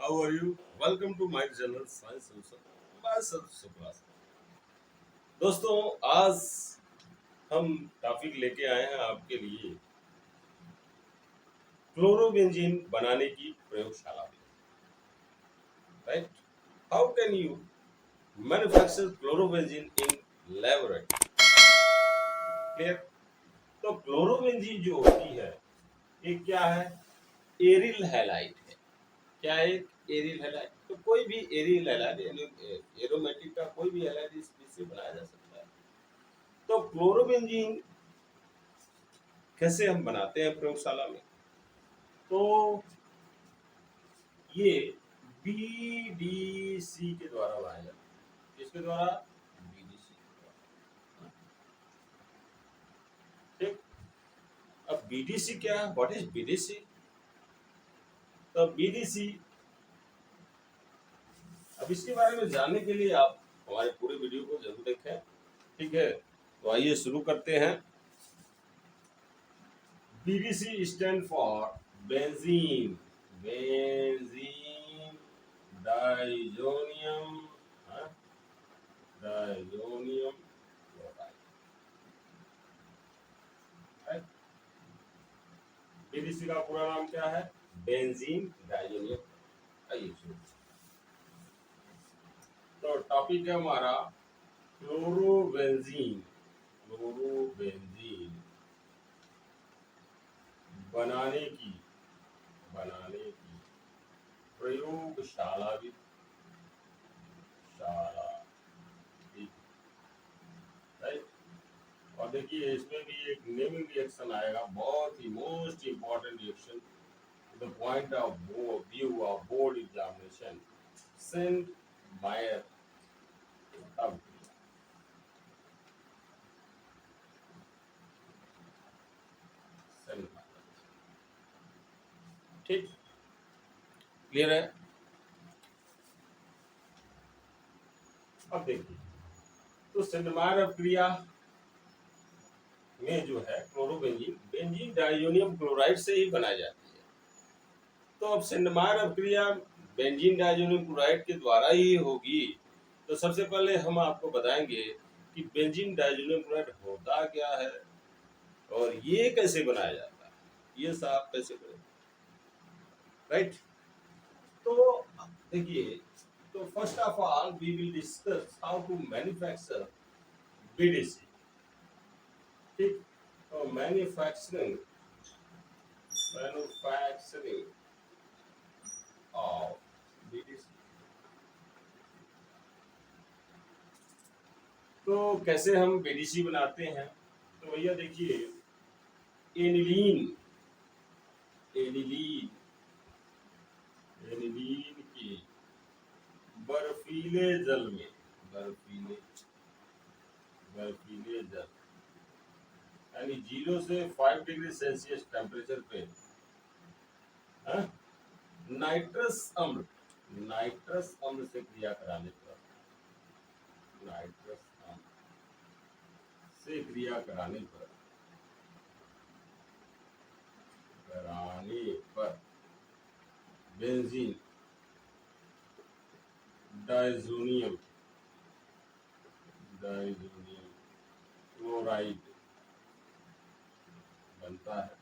How are you? Welcome to my channel Science Solution. Myself Subhash. दोस्तों आज हम topic लेके आए हैं आपके लिए क्लोरोबेंजीन बनाने की प्रयोगशाला में, right? How can you manufacture chlorobenzene in laboratory? Clear? तो क्लोरोबेंजीन जो होती है ये क्या है? एरिल हैलाइड है। क्या है? Aryl halide. तो कोई भी एरिल हैलाइड यानी एरोमेटिक का कोई भी हैलाइड इससे बनाया जा सकता है। तो क्लोरोबेंजीन कैसे हम बनाते हैं प्रयोगशाला में? तो ये बीडीसी के द्वारा बनाया जाता है। किसके द्वारा? बीडीसी के द्वारा। ठीक। अब बीडीसी क्या है? What is BDC? तो बीडीसी, अब इसके बारे में जानने के लिए आप हमारे पूरे वीडियो को जरूर देखें। ठीक है, तो आइए शुरू करते हैं। BDC stand for benzene benzene diazonium diazonium chloride. BDC का पूरा नाम क्या है? Benzene diazonium. आइए शुरू। तो टॉपिक है हमारा क्लोरोबेंजीन। क्लोरोबेंजीन बनाने की प्रयोगशाला भी शाला, राइट? और देखिए इसमें भी एक नेमिंग रिएक्शन आएगा, बहुत ही most important reaction the point of view of board examination Sandmeyer. अब ठीक, क्लियर है? अब देखिए, तो सेंटमायर क्रिया में जो है क्लोरोबेंजीन बेंजीन डाइजोनियम क्लोराइड से ही बनाई जाती है। तो अब सेंटमायर क्रिया बेंजीन डाइजोनियम क्लोराइड के द्वारा ही होगी। तो सबसे पहले हम आपको बताएंगे कि बेंजीन डाइजोनियम क्लोराइड होता क्या है और ये कैसे बनाया जाता है, ये साफ कैसे करें, राइट? तो देखिए, तो first of all we will discuss how to manufacture BDC. ठीक, तो मैन्युफैक्चरिंग ऑफ बीडीसी। तो कैसे हम बीडीसी बनाते हैं? तो भैया देखिए, एनिलीन एनिलीन एनिलीन की बर्फीले जल में बर्फीले जल यानी 0 से 5 डिग्री सेल्सियस टेम्परेचर पे नाइट्रस अम्ल से क्रिया कराने पर बेंजीन डाइजोनियम क्लोराइड बनता है,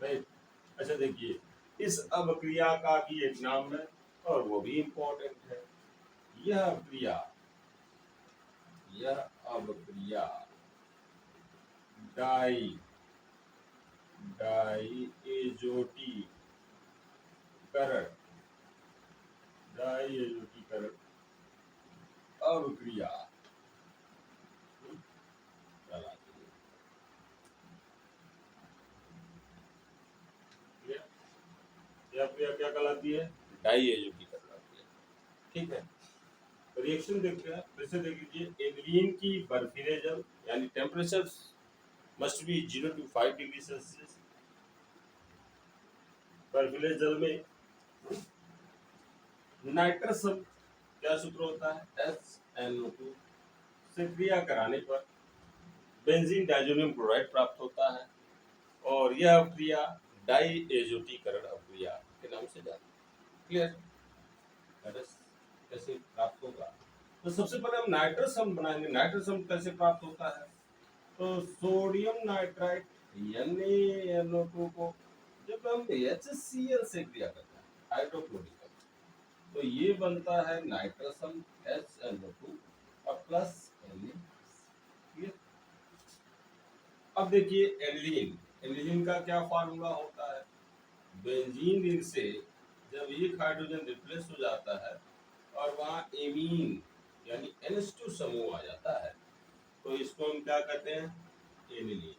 राइट? अच्छा देखिए, इस अभिक्रिया का भी एक नाम है और वो भी इंपॉर्टेंट है। यह अभिक्रिया डाइएजोटीकरण अभिक्रिया कहलाती है। यह अभिक्रिया क्या कहलाती है? डाइएजोटीकरण कहलाती है। ठीक है, रिएक्शन देखते हैं। फिर से देख लीजिए, एनिलीन की बर्फीले जल यानी temperature must be 0 to 5 degree Celsius. बर्फीले जल में नाइट्रस क्या सूत्र होता है? SnO2 से क्रिया कराने पर बेंजीन डाइजोनियम क्लोराइड प्राप्त होता है और यह क्रिया डाइएजोटीकरण अभिक्रिया के नाम से जाना। क्लियर? कैसे प्राप्त होगा? तो सबसे पहले हम नाइट्रस अम्ल बनाएंगे। नाइट्रस अम्ल कैसे प्राप्त होता है? तो सोडियम नाइट्राइट NaNO2 को जब हम HCl से क्रिया करते हैं, हाइड्रोक्लोरिक अम्ल, तो ये बनता है नाइट्रस अम्ल HNO2 और प्लस Na। अब देखिए एनिलीन, एनिलीन का क्या फार्मूला होता है? बेंजीन रिंग से जब एक हाइड्रोजन रिप्लेस हो जाता है और वहां एमीन यानी NH2 समूह आ जाता है, तो इसको हम क्या कहते हैं? एनिलीन।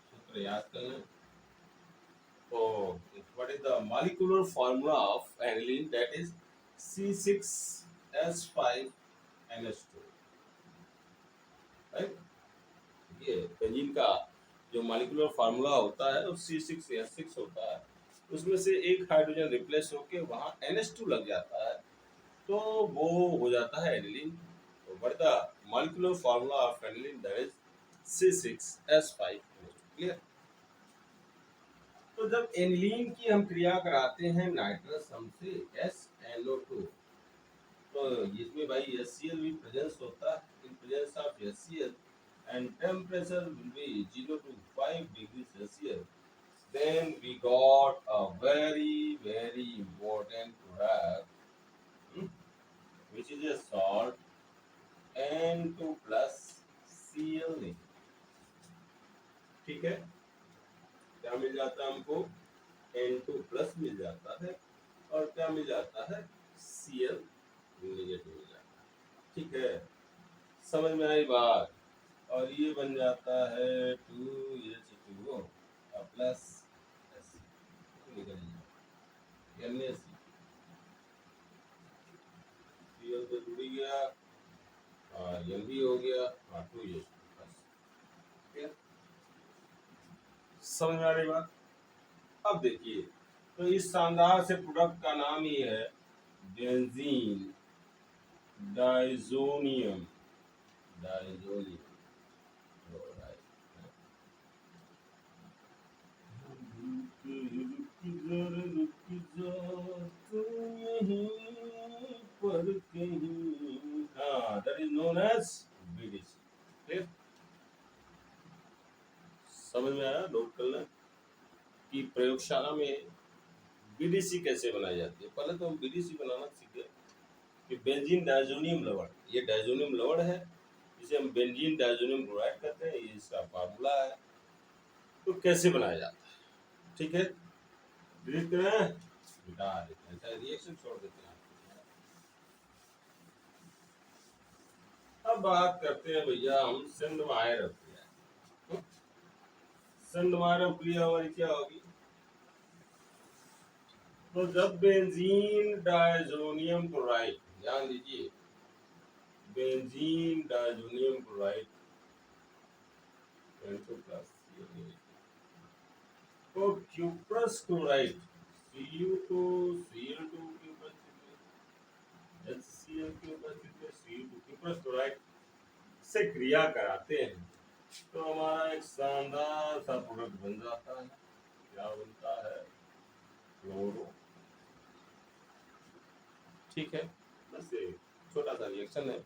सूत्र याद कर लें। तो what is the molecular formula of aniline? That is C6H5NH2, right? ये बेंजीन का जो मॉलिक्यूलर फार्मूला होता है वो C6H6 होता है। उसमें से एक हाइड्रोजन रिप्लेस होके वहां NH2 लग जाता है, तो वो हो जाता है एनिलीन। तो what is the molecular formula of aniline? That is C6H5। Clear? तो जब एनिलीन की हम क्रिया कराते हैं नाइट्रस अम्ल से SNO2, तो इसमें भाई HCl भी प्रेजेंस होता है। In presence of HCl and temperature will be 0 to 5 degrees Celsius, then we got a very important product, which is a salt N2 plus Cl। ठीक है? क्या मिल जाता है हमको? N2 प्लस मिल जाता है और क्या मिल जाता है? Cl नेगेटिव मिल जाता है। ठीक है? समझ में आई बात? और ये बन जाता है 2H2O प्लस NaC। Cl तो जुड़ ही गया और N भी हो गया और 2H2 प्लस। समझ में आ रही बात? अब देखिए, तो इस शानदार से प्रोडक्ट का नाम ही है benzene diazonium chloride. that is known as BDC। Clear? समझ में आया? नोट कर लें कि प्रयोगशाला में बीडीसी कैसे बनाई जाती है। पहले तो हम बीडीसी बनाना सीखे कि बेंजीन डाइजोनियम लवण, ये डाइजोनियम लवण है जिसे हम बेंजीन डाइजोनियम क्लोराइड कहते हैं, ये इसका फार्मूला है। तो कैसे बनाया जाता है? ठीक है, डिलीट करें, मिटा देते हैं, रिएक्शन छोड़ देते हैं। अब बात करते हैं भैया हम सेंडमायर अभिक्रिया। सेंडमायर अभिक्रिया हमारी क्या होगी? तो जब बेंजीन डाइजोनियम क्लोराइड, ध्यान दीजिए, बेंजीन डाइजोनियम क्लोराइड तो क्यूप्रस क्लोराइड Cu2 Cl2 की उपस्थिति में, HCl की उपस्थिति में Cu2 क्यूप्रस क्लोराइड से क्रिया कराते हैं, तो हमारा एक शानदार सा प्रोडक्ट बन जाता है। क्या बनता है? क्लोरो। ठीक है, बस एक छोटा सा रिएक्शन है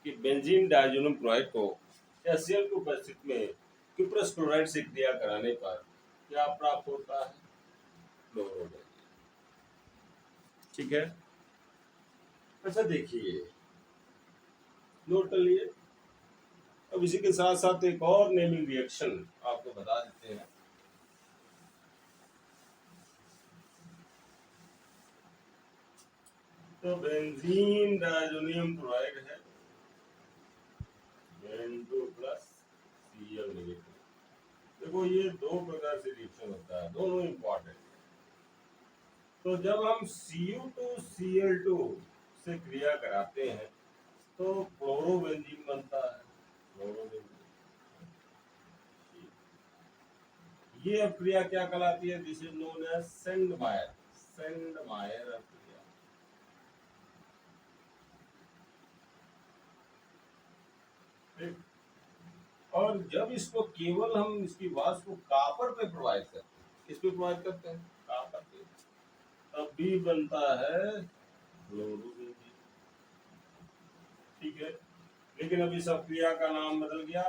कि बेंजीन डाइजोनियम क्लोराइड को HCl की उपस्थिति में क्यूप्रस क्लोराइड से क्रिया कराने पर क्या प्राप्त होता है? क्लोरो। ठीक है, अच्छा देखिए, नोट कर लिए। अब इसी के साथ साथ एक और नेमिंग रिएक्शन आपको बता देते हैं। तो बेंजीन डाइजोनियम क्लोराइड है N2 प्लस Cl नेगेटिव। देखो ये दो प्रकार से रिएक्शन होता है, दोनों इंपॉर्टेंट है। तो जब हम Cu2Cl2 से क्रिया कराते हैं तो क्लोरोबेंजीन बनता है। क्लोरोबेंजीन, ये अभिक्रिया क्या कहलाती है? दिस इज नोन एज सेंडमायर, सेंडमायर अभिक्रिया। और जब इसको केवल हम इसकी वाष्प को कापर पे प्रोवाइड करते हैं, किस पे प्रोवाइड करते हैं, कापर पे, तब भी बनता है क्लोरोबेंजीन। ठीक है, लेकिन अब इस अभिक्रिया का नाम बदल गया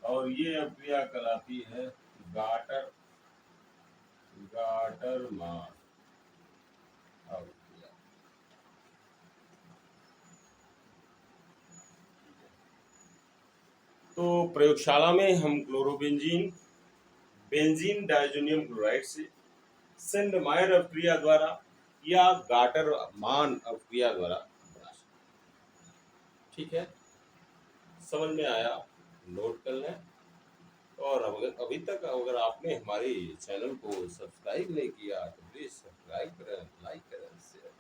और ये अभिक्रिया कहलाती है गाटर गाटरमान अभिक्रिया। तो प्रयोगशाला में हम क्लोरोबेंजीन बेंजीन डायजोनियम क्लोराइड से सेंडमायर अभिक्रिया द्वारा या गाटरमान अभिक्रिया द्वारा बना सकते। ठीक है, समझ में आया, नोट कर लें। और अगर अभी तक अगर आपने हमारे चैनल को सब्सक्राइब नहीं किया तो प्लीज सब्सक्राइब करें, लाइक करें, शेयर